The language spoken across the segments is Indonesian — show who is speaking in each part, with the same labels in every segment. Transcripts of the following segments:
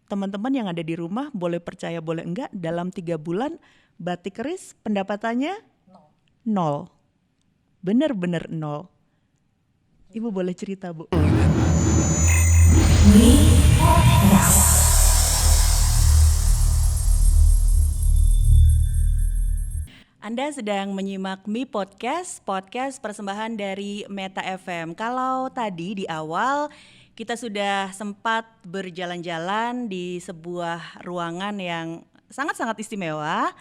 Speaker 1: teman-teman yang ada di rumah boleh percaya boleh enggak, dalam 3 bulan batik keris pendapatannya nol. Bener-bener nol. Ibu boleh cerita, Bu? Anda sedang menyimak Mi Podcast persembahan dari Meta FM. Kalau tadi di awal kita sudah sempat berjalan-jalan di sebuah ruangan yang sangat-sangat istimewa.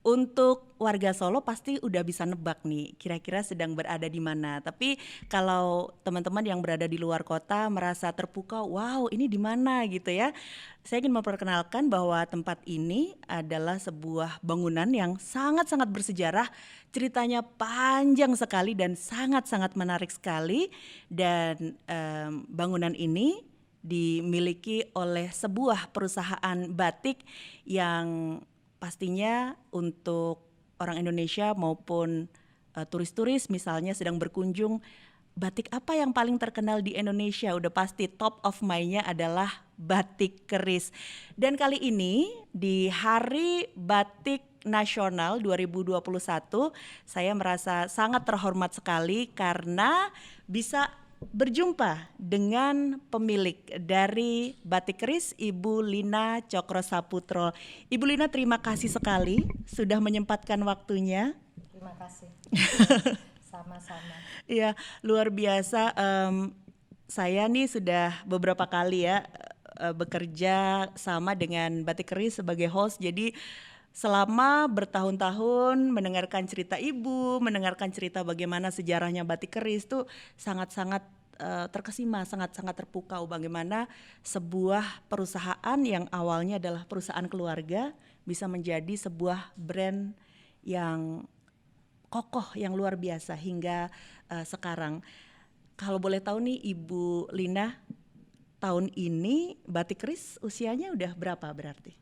Speaker 1: Untuk warga Solo pasti udah bisa nebak nih kira-kira sedang berada di mana. Tapi kalau teman-teman yang berada di luar kota merasa terpukau, wow ini di mana gitu ya. Saya ingin memperkenalkan bahwa tempat ini adalah sebuah bangunan yang sangat-sangat bersejarah, ceritanya panjang sekali dan sangat-sangat menarik sekali. Dan bangunan ini dimiliki oleh sebuah perusahaan batik yang pastinya untuk orang Indonesia maupun turis-turis misalnya sedang berkunjung, batik apa yang paling terkenal di Indonesia? Udah pasti top of mind-nya adalah batik keris. Dan kali ini di Hari Batik Nasional 2021 saya merasa sangat terhormat sekali karena bisa berjumpa dengan pemilik dari batik keris, Ibu Lina Cokro Saputro. Ibu Lina, terima kasih sekali sudah menyempatkan waktunya.
Speaker 2: Terima kasih. Sama-sama.
Speaker 1: Iya, luar biasa. Saya nih sudah beberapa kali ya bekerja sama dengan batik keris sebagai host. Jadi selama bertahun-tahun mendengarkan cerita ibu, mendengarkan cerita bagaimana sejarahnya batik keris tuh sangat-sangat terkesima, sangat-sangat terpukau bagaimana sebuah perusahaan yang awalnya adalah perusahaan keluarga bisa menjadi sebuah brand yang kokoh, yang luar biasa hingga sekarang. Kalau boleh tahu nih Ibu Lina, tahun ini batik keris usianya udah berapa berarti?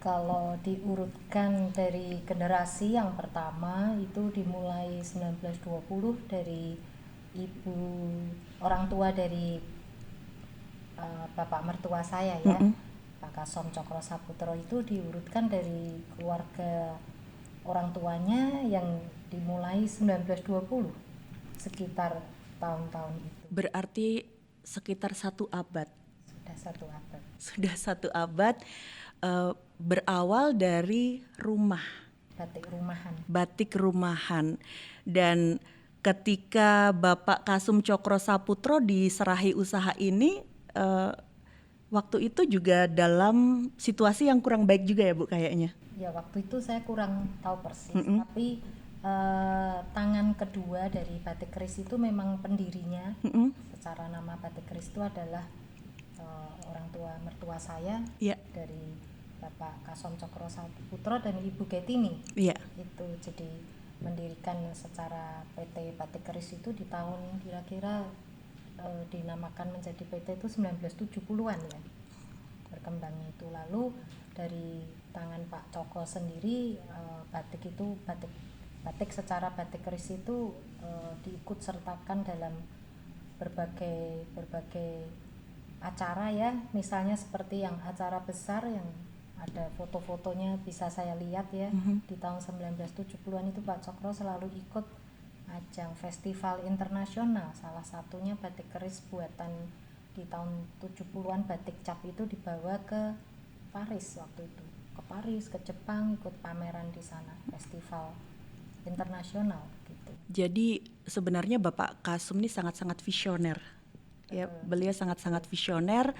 Speaker 2: Kalau diurutkan dari generasi yang pertama itu dimulai 1920 dari ibu orang tua dari bapak mertua saya ya. Pak Kasom Cokro Saputro itu diurutkan dari keluarga orang tuanya yang dimulai 1920 sekitar tahun-tahun itu.
Speaker 1: Berarti sekitar 1 abad.
Speaker 2: Sudah 1 abad.
Speaker 1: Sudah 1 abad. Berawal dari rumah, batik rumahan. Dan ketika Bapak Kasum Cokro Saputro diserahi usaha ini, waktu itu juga dalam situasi yang kurang baik juga ya Bu kayaknya.
Speaker 2: Ya waktu itu saya kurang tahu persis, tapi tangan kedua dari batik keris itu memang pendirinya. Secara nama batik keris itu adalah orang tua mertua saya, dari Bapak Kasom Cokro Saputro dan Ibu Getini. Itu jadi mendirikan secara PT Batik Keris itu di tahun kira-kira dinamakan menjadi PT itu 1970-an ya. Berkembangnya itu, lalu dari tangan Pak Cokro sendiri batik secara batik keris itu diikut sertakan dalam berbagai acara ya, misalnya seperti yang acara besar yang ada foto-fotonya bisa saya lihat ya. Di tahun 1970-an itu Pak Cokro selalu ikut ajang festival internasional, salah satunya batik keris buatan di tahun 70-an, batik cap itu dibawa ke Paris waktu itu, ke Paris, ke Jepang, ikut pameran di sana, festival internasional gitu.
Speaker 1: Jadi sebenarnya Bapak Kasum ini sangat-sangat visioner. Ya, beliau sangat-sangat visioner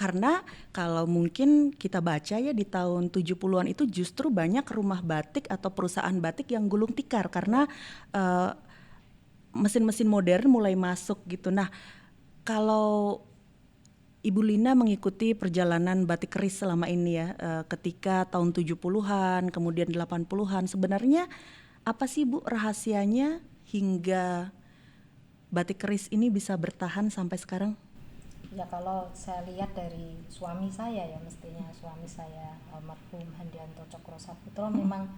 Speaker 1: karena kalau mungkin kita baca ya di tahun 70-an itu justru banyak rumah batik atau perusahaan batik yang gulung tikar karena mesin-mesin modern mulai masuk gitu. Nah, kalau Ibu Lina mengikuti perjalanan batik keris selama ini ya, ketika tahun 70-an, kemudian 80-an, sebenarnya apa sih Bu rahasianya hingga batik keris ini bisa bertahan sampai sekarang?
Speaker 2: Ya kalau saya lihat dari suami saya ya, mestinya suami saya almarhum Handianto Cokro Saputro, memang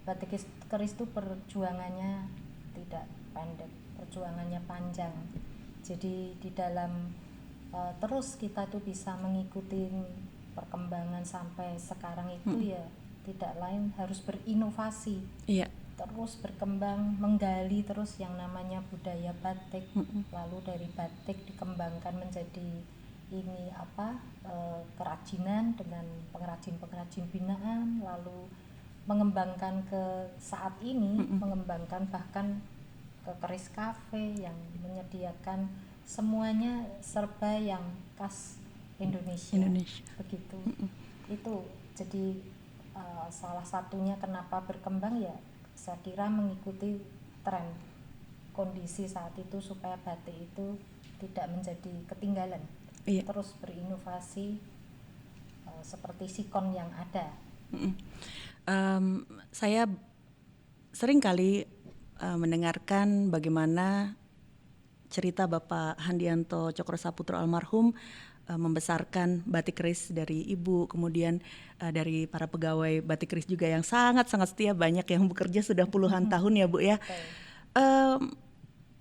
Speaker 2: batik keris itu perjuangannya tidak pendek, perjuangannya panjang. Jadi di dalam terus kita tuh bisa mengikuti perkembangan sampai sekarang itu ya tidak lain harus berinovasi,
Speaker 1: Iya.
Speaker 2: terus berkembang, menggali terus yang namanya budaya batik. Lalu dari batik dikembangkan menjadi ini kerajinan dengan pengrajin-pengrajin binaan, lalu mengembangkan ke saat ini, mengembangkan bahkan ke keris kafe yang menyediakan semuanya serba yang khas Indonesia. Begitu. Itu jadi salah satunya kenapa berkembang ya saya kira mengikuti tren kondisi saat itu supaya batik itu tidak menjadi ketinggalan.
Speaker 1: Iya.
Speaker 2: Terus berinovasi seperti sikon yang ada.
Speaker 1: Saya sering kali mendengarkan bagaimana cerita Bapak Handianto Cokrosaputra almarhum membesarkan batik keris dari ibu, kemudian dari para pegawai batik keris juga yang sangat-sangat setia, banyak yang bekerja sudah puluhan tahun ya Bu ya.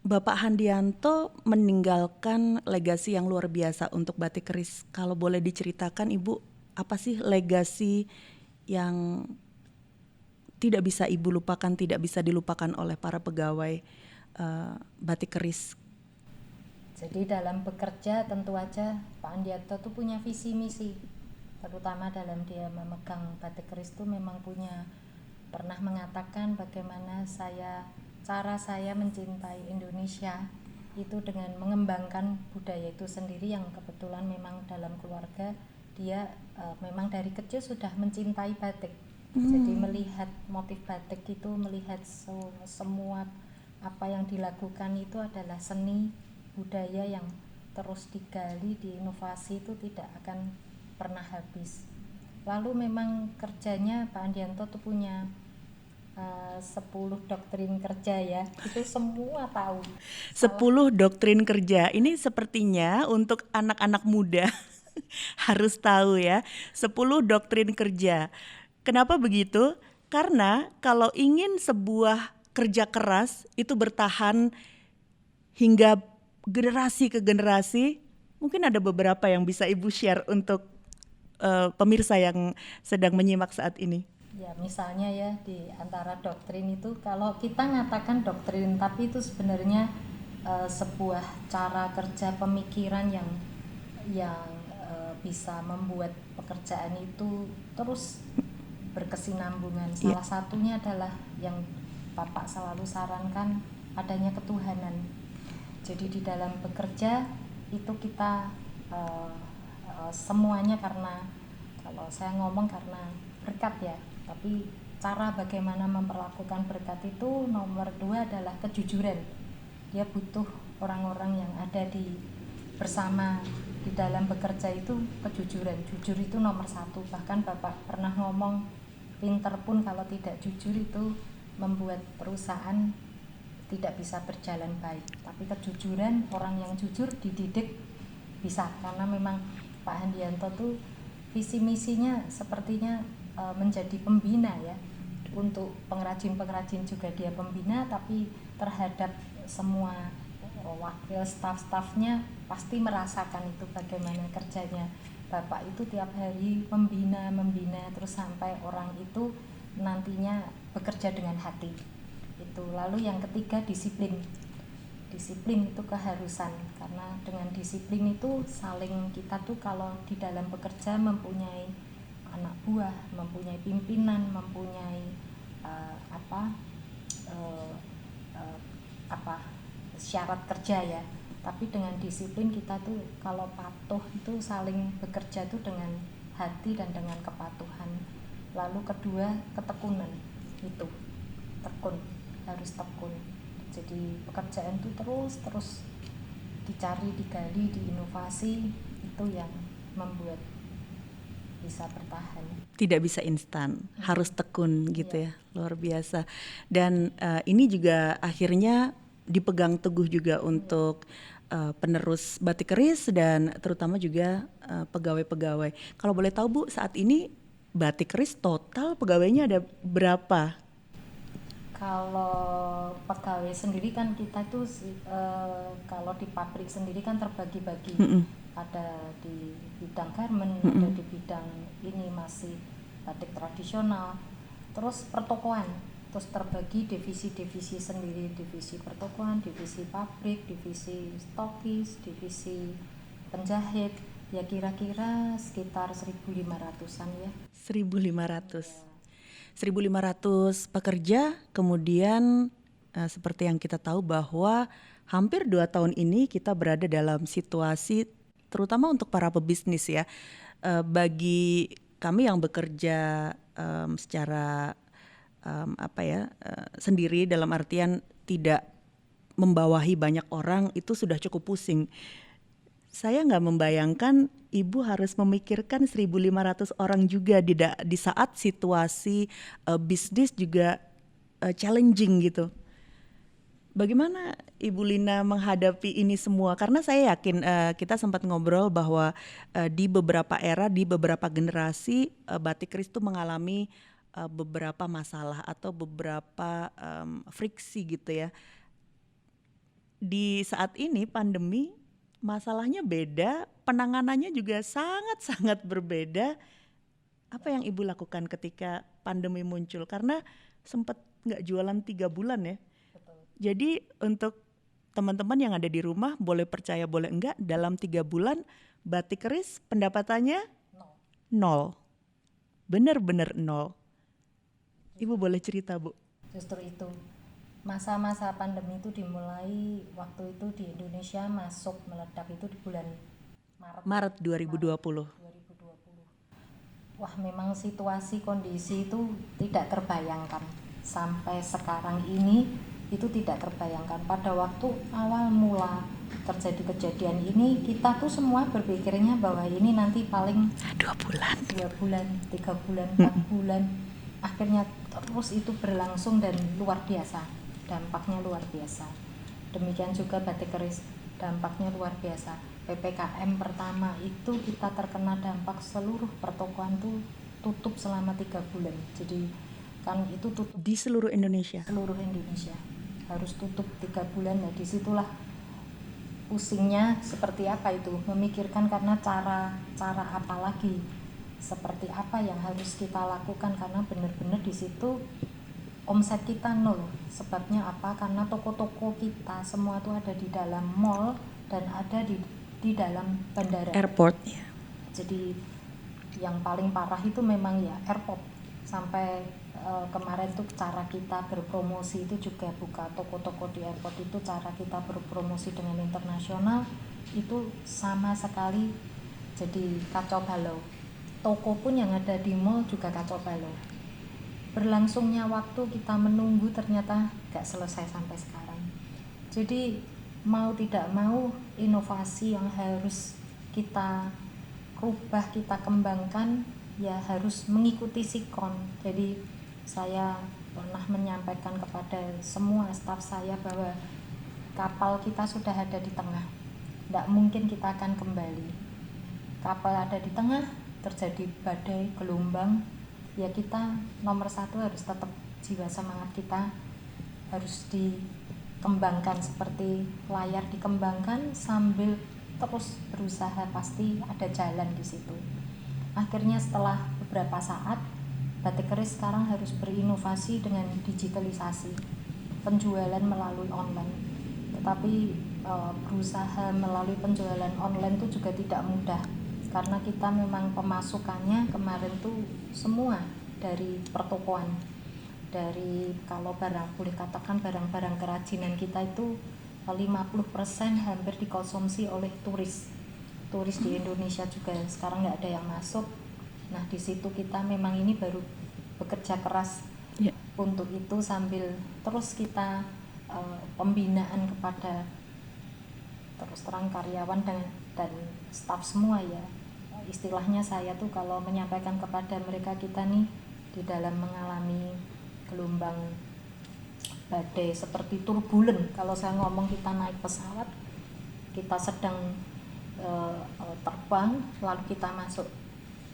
Speaker 1: Bapak Handianto meninggalkan legasi yang luar biasa untuk batik keris. Kalau boleh diceritakan Ibu, apa sih legasi yang tidak bisa Ibu lupakan, tidak bisa dilupakan oleh para pegawai batik keris?
Speaker 2: Jadi dalam bekerja tentu aja Pak Handianto tuh punya visi misi, terutama dalam dia memegang batik keris tuh memang pernah mengatakan bagaimana cara saya mencintai Indonesia itu dengan mengembangkan budaya itu sendiri, yang kebetulan memang dalam keluarga dia memang dari kecil sudah mencintai batik. Jadi melihat motif batik itu, melihat semua apa yang dilakukan itu adalah seni budaya yang terus digali, diinovasi, itu tidak akan pernah habis. Lalu memang kerjanya Pak Handianto tuh punya 10 doktrin kerja ya, itu semua tahu.
Speaker 1: 10 doktrin kerja, ini sepertinya untuk anak-anak muda harus tahu ya, 10 doktrin kerja. Kenapa begitu? Karena kalau ingin sebuah kerja keras itu bertahan hingga generasi ke generasi, mungkin ada beberapa yang bisa Ibu share untuk pemirsa yang sedang menyimak saat ini.
Speaker 2: Ya misalnya ya di antara doktrin itu, kalau kita ngatakan doktrin tapi itu sebenarnya sebuah cara kerja pemikiran yang bisa membuat pekerjaan itu terus berkesinambungan. Salah satunya adalah yang Bapak selalu sarankan, adanya ketuhanan. Jadi di dalam bekerja itu kita semuanya, karena kalau saya ngomong karena berkat ya, tapi cara bagaimana memperlakukan berkat itu nomor 2 adalah kejujuran. Dia butuh orang-orang yang ada bersama di dalam bekerja itu kejujuran. Jujur itu nomor 1. Bahkan Bapak pernah ngomong, pinter pun kalau tidak jujur itu membuat perusahaan tidak bisa berjalan baik. Tapi kejujuran, orang yang jujur dididik bisa, karena memang Pak Handianto tuh visi misinya sepertinya menjadi pembina ya, untuk pengrajin-pengrajin juga dia pembina, tapi terhadap semua wakil staf-stafnya pasti merasakan itu bagaimana kerjanya Bapak itu tiap hari membina terus sampai orang itu nantinya bekerja dengan hati itu. Lalu yang ketiga disiplin itu keharusan, karena dengan disiplin itu saling, kita tuh kalau di dalam bekerja mempunyai anak buah, mempunyai pimpinan, mempunyai syarat kerja ya, tapi dengan disiplin kita tuh kalau patuh itu saling bekerja tuh dengan hati dan dengan kepatuhan. Lalu kedua ketekunan, itu tekun, harus tekun. Jadi pekerjaan itu terus dicari, digali, diinovasi, itu yang membuat bisa bertahan.
Speaker 1: Tidak bisa instan, harus tekun gitu ya, luar biasa. Dan ini juga akhirnya dipegang teguh juga untuk penerus batik keris dan terutama juga pegawai-pegawai. Kalau boleh tahu Bu, saat ini batik keris total pegawainya ada berapa?
Speaker 2: Kalau pegawai sendiri kan kita tuh kalau di pabrik sendiri kan terbagi-bagi. ada di bidang garment, ada di bidang ini masih batik tradisional, terus pertokoan, terus terbagi divisi-divisi sendiri, divisi pertokoan, divisi pabrik, divisi stokis, divisi penjahit, ya kira-kira sekitar 1.500-an ya.
Speaker 1: 1.500 pekerja, kemudian seperti yang kita tahu bahwa hampir 2 tahun ini kita berada dalam situasi, terutama untuk para pebisnis ya, bagi kami yang bekerja secara sendiri, dalam artian tidak membawahi banyak orang, itu sudah cukup pusing. Saya nggak membayangkan ibu harus memikirkan 1.500 orang juga di saat situasi bisnis juga challenging gitu. Bagaimana Ibu Lina menghadapi ini semua? Karena saya yakin kita sempat ngobrol bahwa di beberapa era, di beberapa generasi batik keris itu mengalami beberapa masalah atau beberapa friksi gitu ya. Di saat ini pandemi, masalahnya beda, penanganannya juga sangat-sangat berbeda. Apa yang Ibu lakukan ketika pandemi muncul? Karena sempat nggak jualan 3 bulan ya.
Speaker 2: Betul.
Speaker 1: Jadi untuk teman-teman yang ada di rumah, boleh percaya boleh enggak, dalam 3 bulan batik keris pendapatannya nol. Benar-benar nol. Ibu boleh cerita, Bu?
Speaker 2: Justru itu, masa-masa pandemi itu dimulai waktu itu di Indonesia masuk meledak itu di bulan
Speaker 1: Maret 2020.
Speaker 2: Wah, memang situasi kondisi itu tidak terbayangkan. Sampai sekarang ini itu tidak terbayangkan. Pada waktu awal mula terjadi kejadian ini, kita tuh semua berpikirnya bahwa ini nanti paling
Speaker 1: 2 bulan,
Speaker 2: 3 bulan, 4 bulan. Akhirnya terus itu berlangsung dan luar biasa, dampaknya luar biasa. Demikian juga batik keris, dampaknya luar biasa. PPKM pertama itu kita terkena dampak, seluruh pertokoan tuh tutup selama 3 bulan. Jadi kan itu tutup
Speaker 1: di seluruh Indonesia.
Speaker 2: Seluruh Indonesia harus tutup 3 bulan. Nah disitulah pusingnya seperti apa itu, memikirkan karena cara apa lagi, seperti apa yang harus kita lakukan, karena benar-benar di situ omset kita nol. Sebabnya apa? Karena toko-toko kita semua tuh ada di dalam mall dan ada di dalam bandara,
Speaker 1: Airport ya.
Speaker 2: Jadi yang paling parah itu memang ya airport. Sampai kemarin tuh cara kita berpromosi itu juga buka toko-toko di airport itu, cara kita berpromosi dengan internasional itu sama sekali jadi kacau balau. Toko pun yang ada di mall juga kacau balau. Berlangsungnya waktu kita menunggu ternyata gak selesai sampai sekarang. Jadi mau tidak mau inovasi yang harus kita rubah, kita kembangkan ya harus mengikuti sikon. Jadi saya pernah menyampaikan kepada semua staf saya bahwa kapal kita sudah ada di tengah, tidak mungkin kita akan kembali. Kapal ada di tengah, terjadi badai, gelombang, ya kita nomor 1 harus tetap jiwa semangat kita harus dikembangkan seperti layar dikembangkan sambil terus berusaha, pasti ada jalan di situ. Akhirnya setelah beberapa saat, batik keris sekarang harus berinovasi dengan digitalisasi, penjualan melalui online. Tetapi berusaha melalui penjualan online itu juga tidak mudah, karena kita memang pemasukannya kemarin tuh semua dari pertokoan. Dari kalau boleh katakan barang-barang kerajinan kita itu 50% hampir dikonsumsi oleh turis di Indonesia juga sekarang nggak ada yang masuk. Nah di situ kita memang ini baru bekerja keras untuk itu, sambil terus kita pembinaan kepada terus terang karyawan dan staf semua ya. Istilahnya saya tuh kalau menyampaikan kepada mereka, kita nih di dalam mengalami gelombang badai seperti turbulen. Kalau saya ngomong kita naik pesawat, kita sedang terbang, lalu kita masuk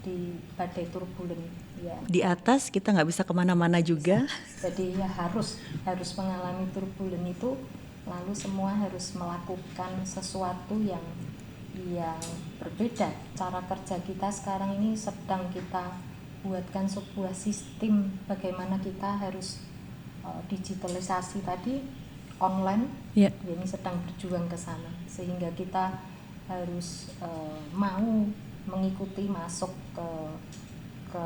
Speaker 2: di badai turbulen ya.
Speaker 1: Di atas kita nggak bisa kemana-mana juga.
Speaker 2: Jadi ya harus mengalami turbulen itu, lalu semua harus melakukan sesuatu yang yang berbeda. Cara kerja kita sekarang ini sedang kita buatkan sebuah sistem bagaimana kita harus digitalisasi tadi online. Ini sedang berjuang ke sana sehingga kita harus mau mengikuti masuk ke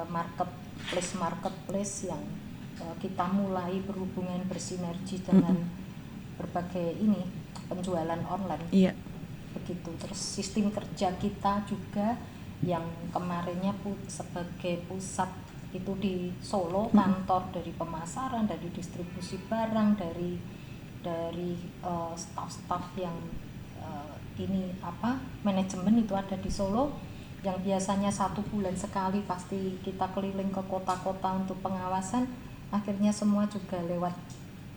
Speaker 2: marketplace yang kita mulai berhubungan bersinergi dengan berbagai penjualan online. Begitu. Terus sistem kerja kita juga yang kemarinnya sebagai pusat itu di Solo, kantor dari pemasaran, dari distribusi barang, dari staff-staff yang manajemen itu ada di Solo, yang biasanya 1 bulan sekali pasti kita keliling ke kota-kota untuk pengawasan, akhirnya semua juga lewat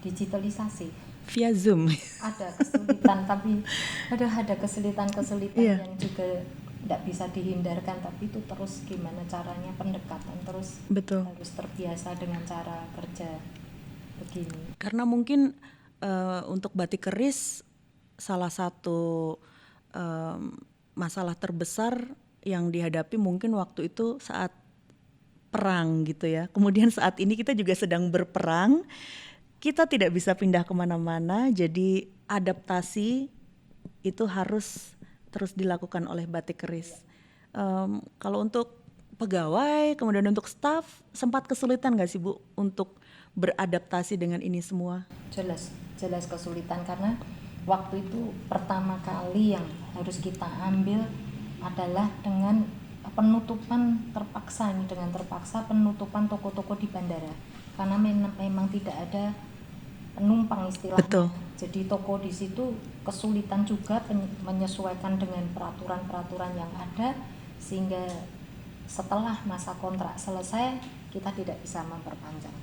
Speaker 2: digitalisasi
Speaker 1: via Zoom.
Speaker 2: Ada kesulitan tapi ada kesulitan yang juga tidak bisa dihindarkan, tapi itu terus gimana caranya pendekatan terus.
Speaker 1: Betul.
Speaker 2: Harus terbiasa dengan cara kerja begini.
Speaker 1: Karena mungkin untuk batik keris salah satu masalah terbesar yang dihadapi mungkin waktu itu saat perang gitu ya. Kemudian saat ini kita juga sedang berperang, kita tidak bisa pindah kemana-mana, jadi adaptasi itu harus terus dilakukan oleh batik keris. Kalau untuk pegawai, kemudian untuk staff, sempat kesulitan nggak sih Bu untuk beradaptasi dengan ini semua?
Speaker 2: Jelas kesulitan, karena waktu itu pertama kali yang harus kita ambil adalah dengan penutupan terpaksa penutupan toko-toko di bandara, karena memang tidak ada penumpang istilahnya.
Speaker 1: Betul.
Speaker 2: Jadi toko di situ kesulitan juga menyesuaikan dengan peraturan-peraturan yang ada, sehingga setelah masa kontrak selesai kita tidak bisa memperpanjang.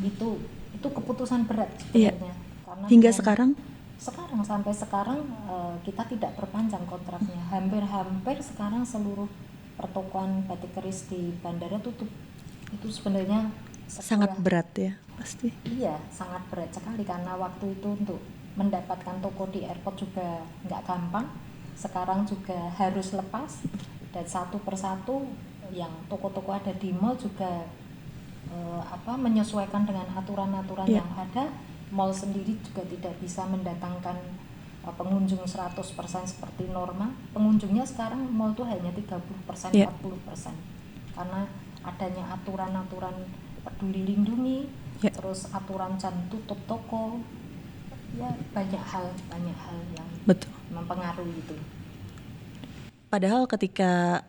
Speaker 2: Itu keputusan berat sebenarnya. Karena
Speaker 1: hingga sekarang
Speaker 2: sampai sekarang kita tidak perpanjang kontraknya. Hampir sekarang seluruh pertokoan batik keris di bandara tutup. Itu sebenarnya
Speaker 1: sangat berat ya pasti.
Speaker 2: Iya, sangat berat sekali, karena waktu itu untuk mendapatkan toko di airport juga nggak gampang. Sekarang juga harus lepas, dan satu persatu yang toko-toko ada di mall juga menyesuaikan dengan aturan-aturan yang ada. Mall sendiri juga tidak bisa mendatangkan pengunjung 100% seperti normal. Pengunjungnya sekarang mall tuh hanya 30%, 40%. Karena adanya aturan-aturan peduli lindungi, terus aturan jam tutup toko. Ya, banyak hal yang mempengaruhi itu.
Speaker 1: Padahal ketika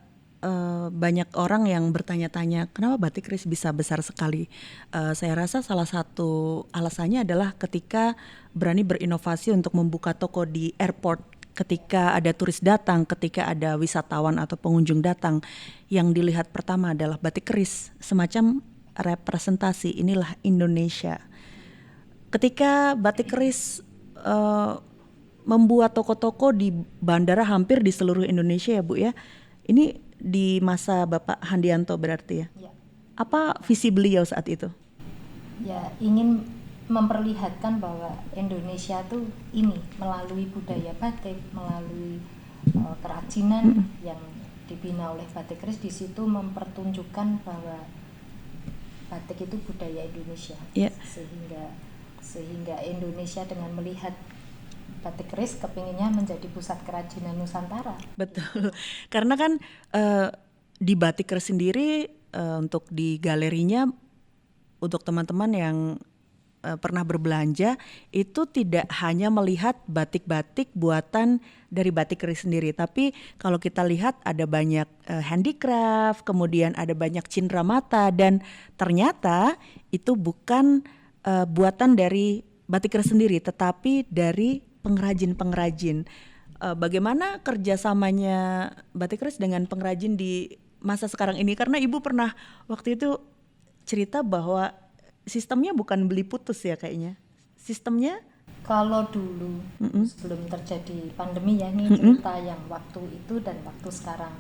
Speaker 1: banyak orang yang bertanya-tanya kenapa batik keris bisa besar sekali, saya rasa salah satu alasannya adalah ketika berani berinovasi untuk membuka toko di airport. Ketika ada turis datang, ketika ada wisatawan atau pengunjung datang, yang dilihat pertama adalah batik keris, semacam representasi inilah Indonesia. Ketika batik keris membuat toko-toko di bandara hampir di seluruh Indonesia ya Bu ya, ini di masa Bapak Handianto berarti ya? Apa visi beliau saat itu?
Speaker 2: Ya, ingin memperlihatkan bahwa Indonesia tuh ini melalui budaya batik, melalui kerajinan yang dibina oleh batik keris, di situ mempertunjukkan bahwa batik itu budaya Indonesia. Sehingga Indonesia dengan melihat batik keris kepinginnya menjadi pusat kerajinan Nusantara.
Speaker 1: Betul, karena kan di batik keris sendiri untuk di galerinya, untuk teman-teman yang pernah berbelanja itu tidak hanya melihat batik-batik buatan dari batik keris sendiri, tapi kalau kita lihat ada banyak handicraft, kemudian ada banyak cindera mata, dan ternyata itu bukan buatan dari batik keris sendiri, tetapi dari pengrajin-pengrajin. Bagaimana kerjasamanya batik keris dengan pengrajin di masa sekarang ini? Karena Ibu pernah waktu itu cerita bahwa sistemnya bukan beli putus ya kayaknya. Sistemnya
Speaker 2: kalau dulu sebelum terjadi pandemi ya, ini cerita yang waktu itu dan waktu sekarang.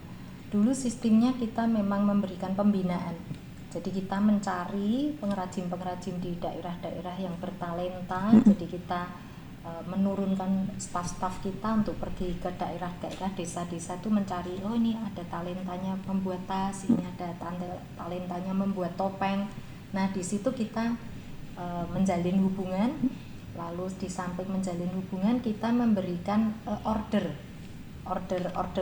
Speaker 2: Dulu sistemnya kita memang memberikan pembinaan. Jadi kita mencari pengrajin-pengrajin di daerah-daerah yang bertalenta. Jadi kita menurunkan staf-staf kita untuk pergi ke daerah-daerah, desa-desa itu mencari, oh ini ada talentanya membuat tas, ini ada talentanya membuat topeng. Nah di situ kita menjalin hubungan, lalu di samping menjalin hubungan kita memberikan order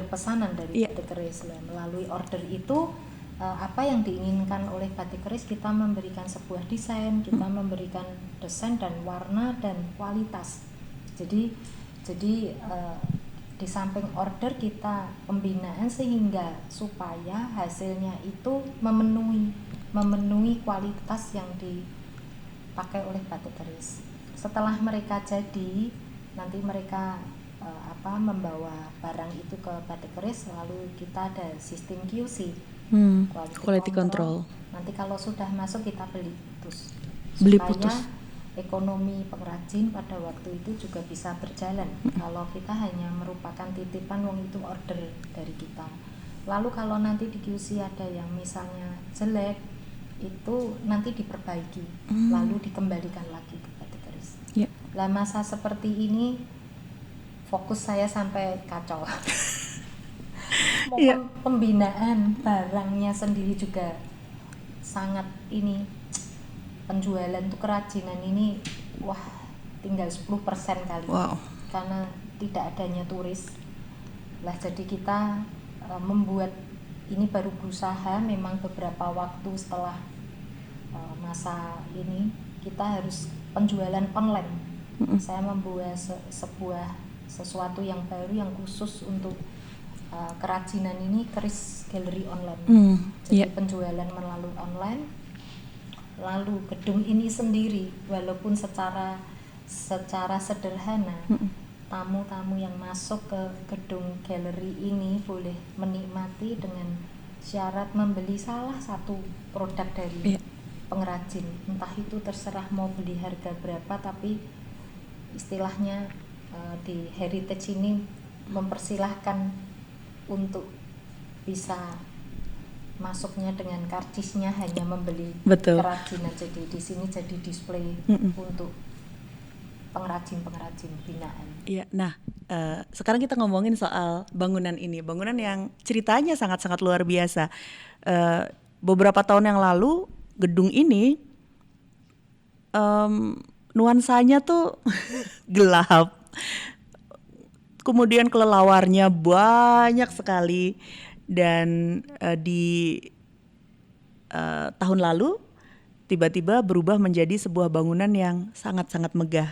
Speaker 2: pesanan dari batik keris. Melalui order itu apa yang diinginkan oleh batik keris kita memberikan sebuah desain, kita memberikan desain dan warna dan kualitas. Jadi di samping order kita pembinaan sehingga supaya hasilnya itu memenuhi kualitas yang dipakai oleh batik keris. Setelah mereka jadi, nanti mereka membawa barang itu ke batik keris, lalu kita ada sistem QC,
Speaker 1: quality control.
Speaker 2: Nanti kalau sudah masuk kita beli
Speaker 1: putus.
Speaker 2: Ekonomi pengrajin pada waktu itu juga bisa berjalan. Kalau kita hanya merupakan titipan, wong itu order dari kita. Lalu kalau nanti di QC ada yang misalnya jelek, itu nanti diperbaiki, lalu dikembalikan lagi ke batik keris. Lah masa seperti ini fokus saya sampai kacau. Pembinaan barangnya sendiri juga sangat ini, penjualan tuh kerajinan ini tinggal 10% kali. Karena tidak adanya turis. Lah jadi kita membuat ini baru berusaha, memang beberapa waktu setelah masa ini kita harus penjualan online. Saya membuat sesuatu yang baru yang khusus untuk kerajinan ini, keris galeri online. Jadi penjualan melalui online. Lalu gedung ini sendiri walaupun secara sederhana, tamu-tamu yang masuk ke gedung galeri ini boleh menikmati dengan syarat membeli salah satu produk dari pengrajin. Entah itu terserah mau beli harga berapa, tapi istilahnya di heritage ini mempersilahkan untuk bisa masuknya dengan karcisnya, hanya membeli kerajinan. Jadi di sini jadi display untuk pengrajin binaan.
Speaker 1: Iya, nah sekarang kita ngomongin soal bangunan ini, bangunan yang ceritanya sangat-sangat luar biasa. Beberapa tahun yang lalu gedung ini nuansanya tuh gelap, kemudian kelelawarnya banyak sekali. Dan di tahun lalu tiba-tiba berubah menjadi sebuah bangunan yang sangat-sangat megah.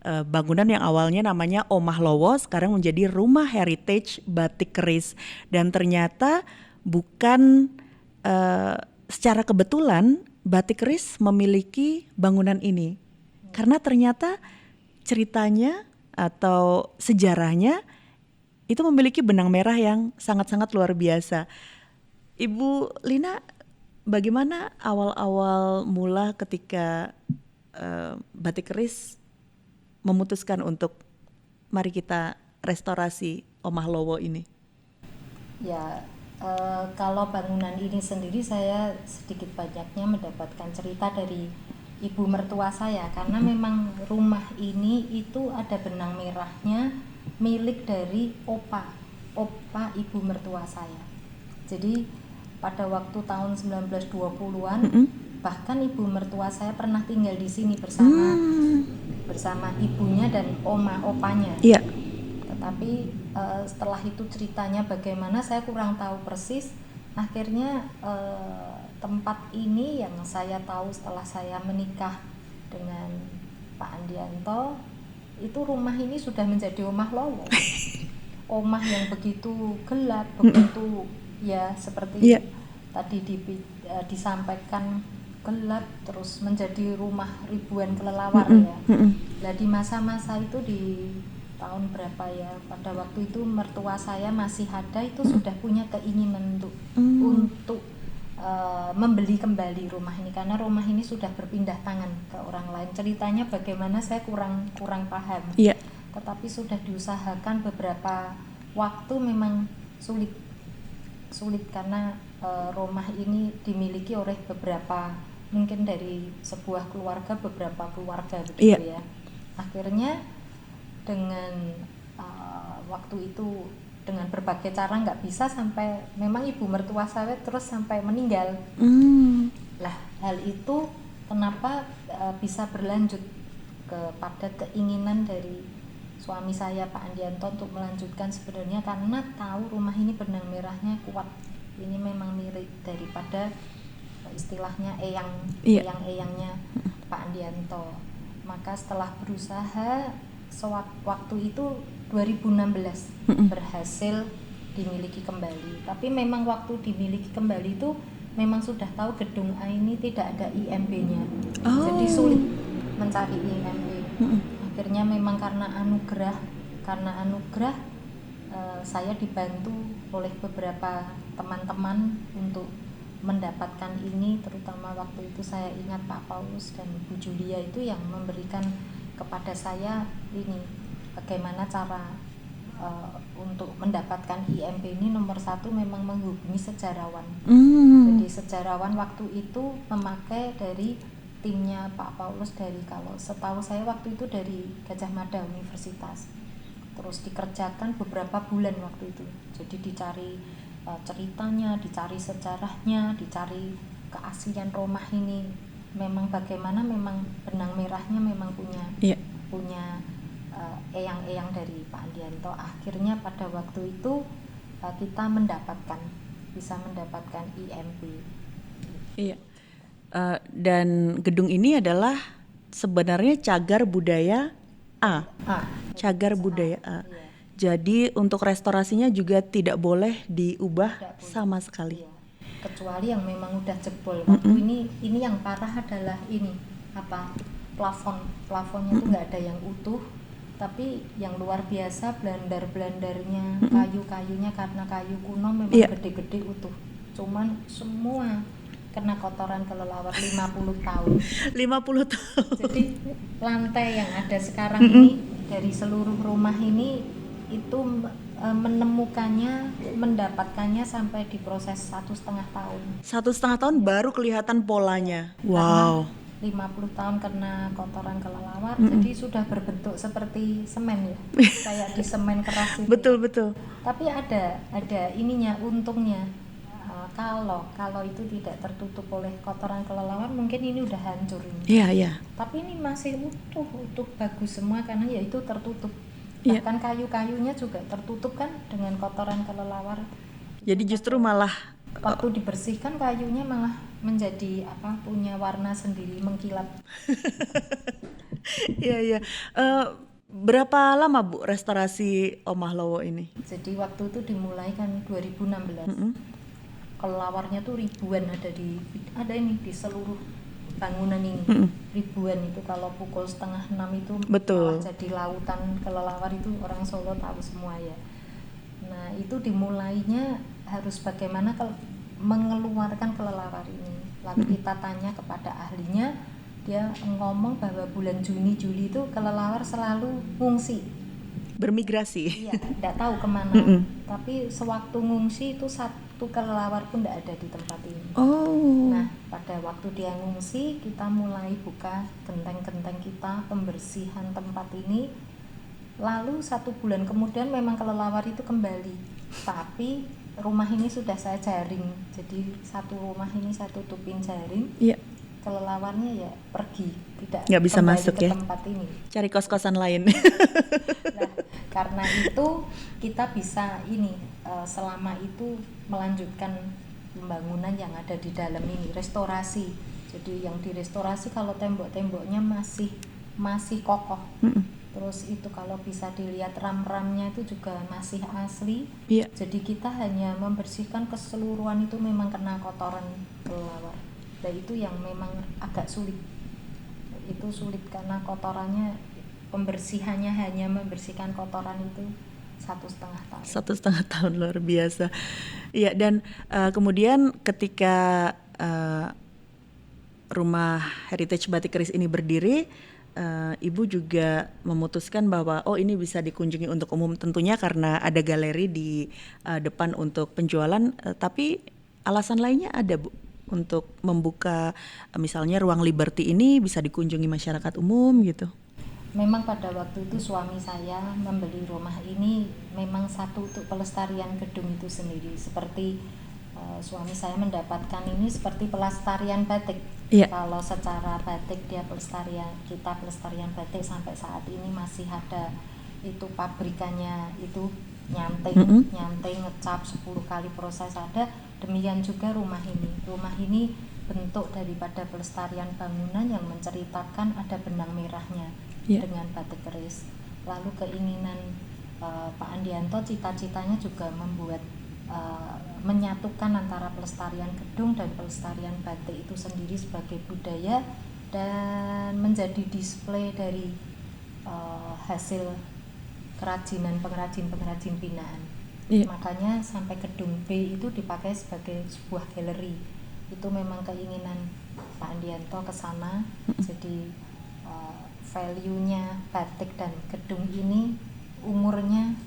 Speaker 1: Bangunan yang awalnya namanya Omah Lowo sekarang menjadi Rumah Heritage Batik Keris. Dan ternyata bukan secara kebetulan batik keris memiliki bangunan ini. Karena ternyata ceritanya atau sejarahnya itu memiliki benang merah yang sangat-sangat luar biasa. Ibu Lina, bagaimana awal-awal mula ketika batik keris memutuskan untuk mari kita restorasi Omah Lowo ini?
Speaker 2: Ya, kalau bangunan ini sendiri saya sedikit banyaknya mendapatkan cerita dari ibu mertua saya, karena memang rumah ini itu ada benang merahnya milik dari opa ibu mertua saya. Jadi pada waktu tahun 1920-an bahkan ibu mertua saya pernah tinggal di sini bersama ibunya dan opanya. Tetapi setelah itu ceritanya bagaimana saya kurang tahu persis. Akhirnya tempat ini yang saya tahu setelah saya menikah dengan Pak Andianto, itu rumah ini sudah menjadi Omah Lowo. Omah yang begitu gelap, begitu ya seperti tadi disampaikan, gelap terus menjadi rumah ribuan kelelawar ya. Nah di masa-masa itu di tahun berapa ya, pada waktu itu mertua saya masih ada, itu sudah punya keinginan untuk membeli kembali rumah ini, karena rumah ini sudah berpindah tangan ke orang lain. Ceritanya bagaimana saya kurang paham. Tetapi sudah diusahakan beberapa waktu, memang sulit karena rumah ini dimiliki oleh beberapa, mungkin dari sebuah keluarga, beberapa keluarga begitu ya. Akhirnya dengan waktu itu dengan berbagai cara nggak bisa, sampai memang ibu mertua saya terus sampai meninggal. Lah hal itu kenapa bisa berlanjut kepada keinginan dari suami saya Pak Andianto untuk melanjutkan, sebenarnya karena tahu rumah ini benang merahnya kuat, ini memang mirip daripada istilahnya eyang-eyangnya Pak Andianto. Maka setelah berusaha waktu itu 2016 berhasil dimiliki kembali. Tapi memang waktu dimiliki kembali itu memang sudah tahu gedung A ini tidak ada IMB-nya. Jadi sulit mencari IMB. Akhirnya memang karena anugerah saya dibantu oleh beberapa teman-teman untuk mendapatkan ini, terutama waktu itu saya ingat Pak Paulus dan Bu Julia itu yang memberikan kepada saya ini bagaimana cara untuk mendapatkan IMB ini. Nomor satu memang menghubungi sejarawan. Jadi sejarawan waktu itu memakai dari timnya Pak Paulus, dari, kalau setahu saya waktu itu dari Gajah Mada Universitas. Terus dikerjakan beberapa bulan waktu itu. Jadi dicari ceritanya, dicari sejarahnya, dicari keaslian rumah ini. Memang bagaimana memang benang merahnya memang punya eyang-eyang dari Pak Andianto. Akhirnya pada waktu itu kita bisa mendapatkan IMB.
Speaker 1: Iya. Dan gedung ini adalah sebenarnya cagar budaya A. Cagar budaya A. Iya. Jadi untuk restorasinya juga tidak boleh diubah sama sekali.
Speaker 2: Iya. Kecuali yang memang udah jebol. Waktu ini yang parah adalah ini plafonnya itu nggak ada yang utuh, tapi yang luar biasa blandar-blandarnya, kayu-kayunya karena kayu kuno memang gede-gede utuh. Cuman semua kena kotoran kelelawar 50 tahun.
Speaker 1: 50 tahun.
Speaker 2: Jadi lantai yang ada sekarang ini dari seluruh rumah ini itu mendapatkannya sampai diproses 1,5 tahun.
Speaker 1: 1,5 tahun baru kelihatan polanya. Wow.
Speaker 2: 50 tahun kena kotoran kelelawar, jadi sudah berbentuk seperti semen ya, kayak di semen keras itu.
Speaker 1: Betul.
Speaker 2: Tapi ada ininya, untungnya. Kalau itu tidak tertutup oleh kotoran kelelawar, mungkin ini udah hancur ini.
Speaker 1: Iya.
Speaker 2: Tapi ini masih utuh bagus semua karena ya itu tertutup. Bahkan kayu-kayunya juga tertutup kan dengan kotoran kelelawar.
Speaker 1: Jadi justru malah
Speaker 2: waktu dibersihkan kayunya malah menjadi punya warna sendiri, mengkilap.
Speaker 1: Iya. Berapa lama Bu restorasi Omah Lowo ini?
Speaker 2: Jadi waktu itu dimulai kan 2016. Kelelawarnya tuh ribuan ada ini di seluruh bangunan ini. Ribuan itu, kalau pukul 5:30 itu malah jadi lautan kelelawar, itu orang Solo tahu semua ya. Nah itu dimulainya harus bagaimana mengeluarkan kelelawar ini. Lalu kita tanya kepada ahlinya, dia ngomong bahwa bulan Juni Juli itu kelelawar selalu ngungsi,
Speaker 1: bermigrasi.
Speaker 2: Iya, tidak tahu kemana. Tapi sewaktu ngungsi itu satu kelelawar pun tidak ada di tempat ini. Nah pada waktu dia ngungsi, kita mulai buka genteng-genteng kita, pembersihan tempat ini. Lalu 1 bulan kemudian memang kelelawar itu kembali, tapi rumah ini sudah saya jaring. Jadi satu rumah ini saya tutupin jaring. Kelelawarnya ya pergi, nggak bisa masuk ke tempat ini,
Speaker 1: cari kos-kosan lain.
Speaker 2: Nah, karena itu kita bisa selama itu melanjutkan pembangunan yang ada di dalam ini, restorasi. Jadi yang direstorasi kalau tembok-temboknya masih kokoh. Terus itu kalau bisa dilihat ram-ramnya itu juga masih asli. Jadi kita hanya membersihkan keseluruhan itu memang kena kotoran kelelawar. Dan itu yang memang agak sulit. Itu sulit karena kotorannya, pembersihannya hanya membersihkan kotoran itu 1,5 tahun.
Speaker 1: 1,5 tahun, luar biasa. Iya, dan kemudian ketika rumah Heritage Batik Keris ini berdiri, Ibu juga memutuskan bahwa ini bisa dikunjungi untuk umum, tentunya karena ada galeri di depan untuk penjualan, tapi alasan lainnya ada Bu untuk membuka misalnya ruang Liberty ini bisa dikunjungi masyarakat umum gitu.
Speaker 2: memang pada waktu itu suami saya membeli rumah ini memang satu untuk pelestarian gedung itu sendiri. Seperti suami saya mendapatkan ini seperti pelestarian batik.
Speaker 1: Iya.
Speaker 2: Kalau secara batik dia pelestarian batik sampai saat ini masih ada itu pabrikannya itu nyanting, ngecap 10 kali proses ada. Demikian juga rumah ini. Rumah ini bentuk daripada pelestarian bangunan yang menceritakan ada benang merahnya dengan batik keris. Lalu keinginan Pak Andianto cita-citanya juga membuat menyatukan antara pelestarian gedung dan pelestarian batik itu sendiri sebagai budaya dan menjadi display dari hasil pengrajin binaan. Makanya sampai gedung B itu dipakai sebagai sebuah galeri. Itu memang keinginan Pak Andianto ke sana. Jadi value-nya batik dan gedung ini umurnya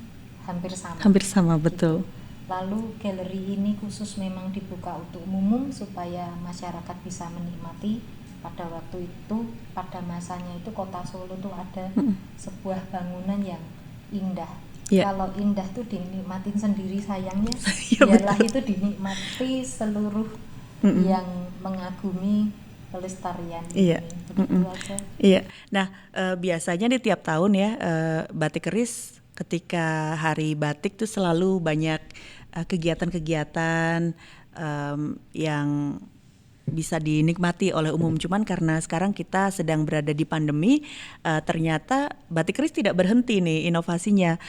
Speaker 2: hampir sama.
Speaker 1: Hampir sama, betul.
Speaker 2: Gitu. Lalu galeri ini khusus memang dibuka untuk umum supaya masyarakat bisa menikmati. Pada waktu itu, pada masanya itu Kota Solo tuh ada sebuah bangunan yang indah. Kalau indah tuh dinikmatin sendiri sayangnya. Biarlah itu dinikmati seluruh yang mengagumi pelestarian ini. Begitu aja.
Speaker 1: Iya. Nah, biasanya di tiap tahun ya Batik Keris ketika Hari Batik tuh selalu banyak kegiatan-kegiatan yang bisa dinikmati oleh umum. Cuman karena sekarang kita sedang berada di pandemi, ternyata Batik Keris tidak berhenti nih inovasinya.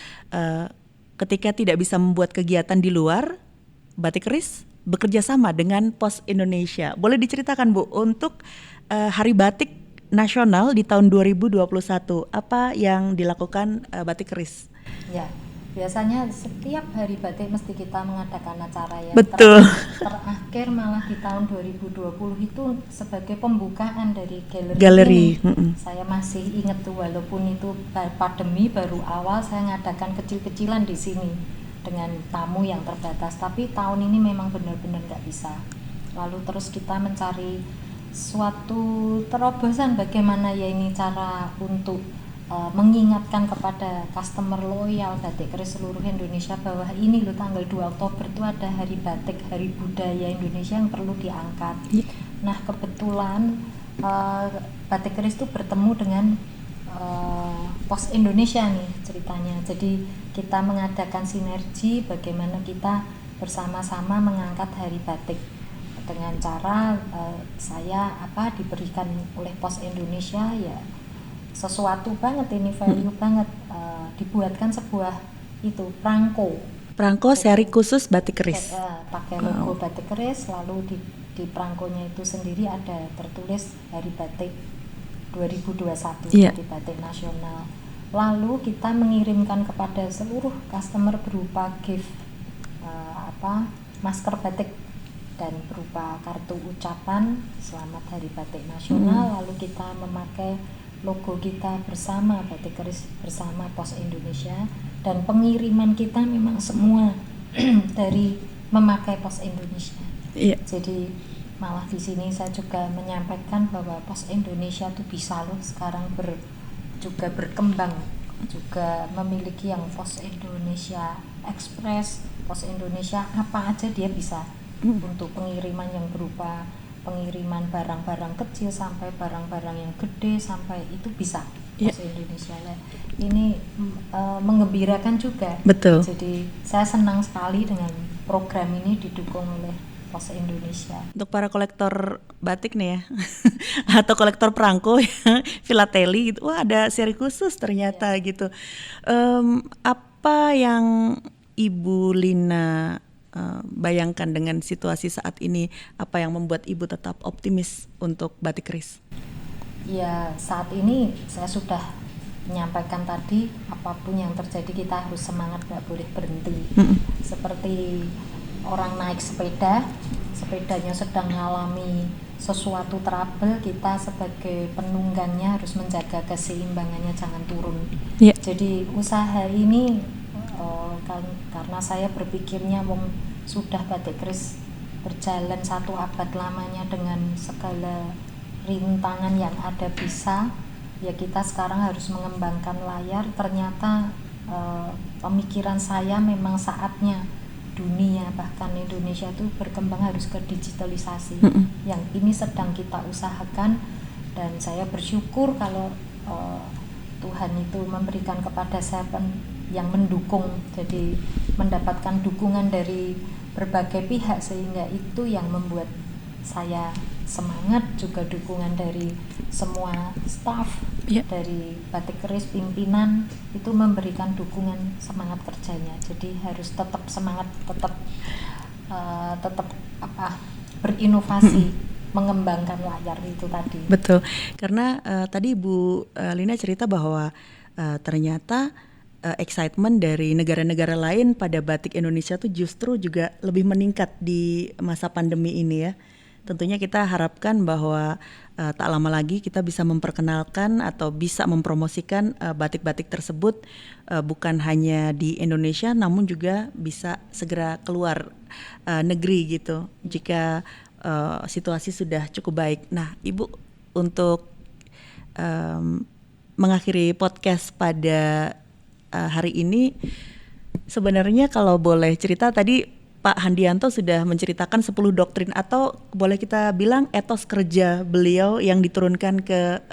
Speaker 1: Ketika tidak bisa membuat kegiatan di luar, Batik Keris bekerja sama dengan Pos Indonesia. Boleh diceritakan Bu, untuk Hari Batik Nasional di tahun 2021, apa yang dilakukan Batik Keris?
Speaker 2: Ya, biasanya setiap Hari Batik mesti kita mengadakan acara ya.
Speaker 1: Betul.
Speaker 2: Terakhir malah di tahun 2020 itu sebagai pembukaan dari
Speaker 1: galeri.
Speaker 2: Saya masih ingat tuh, walaupun itu pandemi baru awal, saya ngadakan kecil-kecilan di sini dengan tamu yang terbatas. Tapi tahun ini memang benar-benar nggak bisa. Lalu terus kita mencari suatu terobosan bagaimana ya ini cara untuk mengingatkan kepada customer loyal Batik Keris seluruh Indonesia bahwa ini loh tanggal 2 Oktober itu ada Hari Batik, Hari Budaya Indonesia yang perlu diangkat. Nah kebetulan Batik Keris itu bertemu dengan Pos Indonesia nih ceritanya. Jadi kita mengadakan sinergi bagaimana kita bersama-sama mengangkat Hari Batik dengan cara saya diberikan oleh Pos Indonesia ya sesuatu banget ini, value banget, dibuatkan sebuah itu prangko
Speaker 1: seri khusus Batik Keris,
Speaker 2: pakai logo Batik Keris, lalu di prangkonya itu sendiri ada tertulis Hari Batik 2021 di Batik Nasional. Lalu kita mengirimkan kepada seluruh customer berupa gift masker batik dan berupa kartu ucapan selamat Hari Batik Nasional. Lalu kita memakai logo kita bersama Batik Keris bersama Pos Indonesia, dan pengiriman kita memang semua dari memakai Pos Indonesia. Jadi malah di sini saya juga menyampaikan bahwa Pos Indonesia tuh bisa loh sekarang juga berkembang, juga memiliki yang Pos Indonesia Express, Pos Indonesia apa aja dia bisa untuk pengiriman yang berupa pengiriman barang-barang kecil sampai barang-barang yang gede, sampai itu bisa Pos Indonesia. Ini menggembirakan juga.
Speaker 1: Betul.
Speaker 2: Jadi saya senang sekali dengan program ini didukung oleh Pos Indonesia.
Speaker 1: Untuk para kolektor batik nih ya atau kolektor perangko ya, filateli gitu, wah ada seri khusus ternyata gitu. Apa yang Ibu Lina bayangkan dengan situasi saat ini, apa yang membuat Ibu tetap optimis untuk Batik Keris?
Speaker 2: Ya, saat ini saya sudah menyampaikan tadi, apapun yang terjadi kita harus semangat, gak boleh berhenti. Seperti orang naik sepedanya sedang mengalami sesuatu trouble, kita sebagai penunggangnya harus menjaga keseimbangannya, jangan turun. Jadi usaha ini karena saya berpikirnya sudah Batik Keris berjalan 1 abad lamanya dengan segala rintangan yang ada, bisa ya kita sekarang harus mengembangkan layar. Ternyata pemikiran saya memang saatnya dunia bahkan Indonesia itu berkembang harus ke digitalisasi. Yang ini sedang kita usahakan, dan saya bersyukur kalau Tuhan itu memberikan kepada saya yang mendukung, jadi mendapatkan dukungan dari berbagai pihak, sehingga itu yang membuat saya semangat, juga dukungan dari semua staff, dari Batik Keris, pimpinan itu memberikan dukungan semangat kerjanya. Jadi harus tetap semangat, tetap berinovasi, mengembangkan layar itu tadi.
Speaker 1: Betul, karena tadi Bu Lina cerita bahwa ternyata excitement dari negara-negara lain pada batik Indonesia tuh justru juga lebih meningkat di masa pandemi ini ya. Tentunya kita harapkan bahwa tak lama lagi kita bisa memperkenalkan atau bisa mempromosikan batik-batik tersebut bukan hanya di Indonesia, namun juga bisa segera keluar negeri gitu jika situasi sudah cukup baik. Nah, Ibu, untuk mengakhiri podcast pada hari ini, sebenarnya kalau boleh cerita, tadi Pak Handianto sudah menceritakan 10 doktrin atau boleh kita bilang etos kerja beliau yang diturunkan ke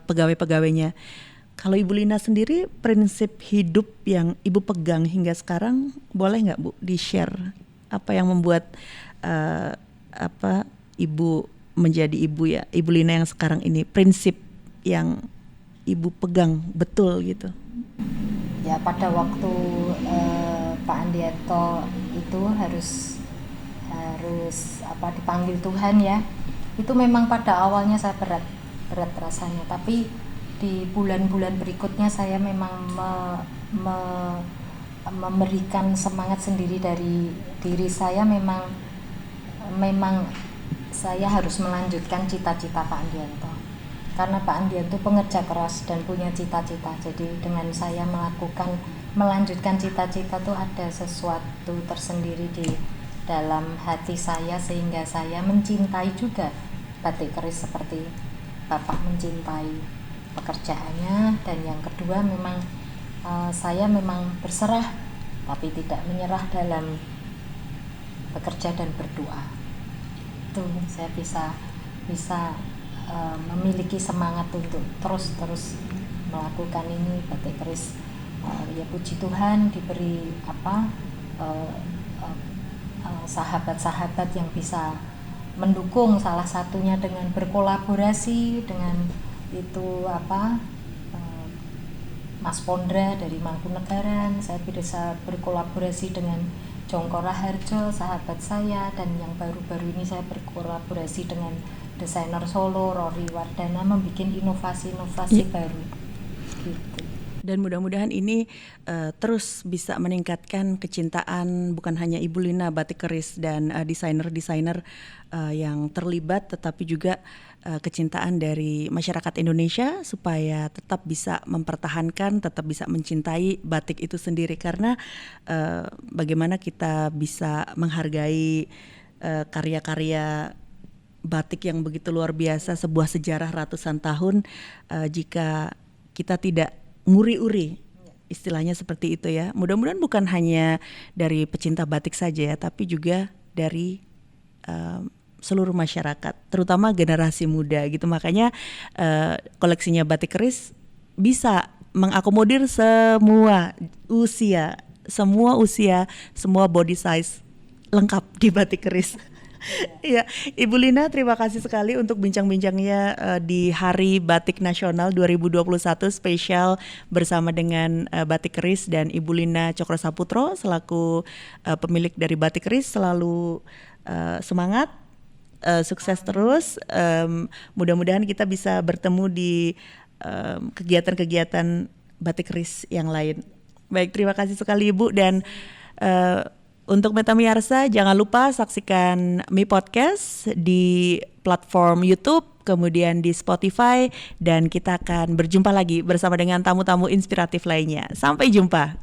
Speaker 1: pegawai-pegawainya. Kalau Ibu Lina sendiri, prinsip hidup yang Ibu pegang hingga sekarang, boleh nggak Bu di-share apa yang membuat Ibu menjadi ibu ya, Ibu Lina yang sekarang ini, prinsip yang Ibu pegang betul gitu?
Speaker 2: Ya, pada waktu Pak Andianto itu harus dipanggil Tuhan ya, itu memang pada awalnya saya berat rasanya, tapi di bulan-bulan berikutnya saya memang memberikan semangat sendiri dari diri saya. Memang saya harus melanjutkan cita-cita Pak Andianto, karena Pak Andianto pekerja keras dan punya cita-cita. Jadi dengan saya melanjutkan cita-cita tuh ada sesuatu tersendiri di dalam hati saya, sehingga saya mencintai juga batik keris seperti Bapak mencintai pekerjaannya. Dan yang kedua, memang saya memang berserah tapi tidak menyerah dalam bekerja dan berdoa. Itu saya bisa memiliki semangat untuk terus melakukan ini batik keris. Ya puji Tuhan diberi sahabat-sahabat yang bisa mendukung, salah satunya dengan berkolaborasi dengan itu Mas Pondra dari Mangkunegaran. Saya bisa berkolaborasi dengan Jongko Raharjo, sahabat saya, dan yang baru-baru ini saya berkolaborasi dengan desainer Solo, Rory Wardana, membuat inovasi-inovasi baru gitu.
Speaker 1: Dan mudah-mudahan ini terus bisa meningkatkan kecintaan bukan hanya Ibu Lina batik keris dan desainer-desainer yang terlibat, tetapi juga kecintaan dari masyarakat Indonesia supaya tetap bisa mempertahankan, tetap bisa mencintai batik itu sendiri. Karena bagaimana kita bisa menghargai karya-karya batik yang begitu luar biasa, sebuah sejarah ratusan tahun, jika kita tidak nguri-uri, istilahnya seperti itu ya. Mudah-mudahan bukan hanya dari pecinta batik saja ya, tapi juga dari seluruh masyarakat, terutama generasi muda gitu. Makanya koleksinya batik keris bisa mengakomodir semua usia, semua body size, lengkap di batik keris. Iya, Ibu Lina, terima kasih sekali untuk bincang-bincangnya di Hari Batik Nasional 2021 spesial bersama dengan Batik Keris dan Ibu Lina Cokro Saputro selaku pemilik dari Batik Keris. Selalu semangat, sukses terus. Mudah-mudahan kita bisa bertemu di kegiatan-kegiatan Batik Keris yang lain. Baik, terima kasih sekali Ibu, dan untuk Metamiarsa, jangan lupa saksikan Mi Podcast di platform YouTube, kemudian di Spotify, dan kita akan berjumpa lagi bersama dengan tamu-tamu inspiratif lainnya. Sampai jumpa.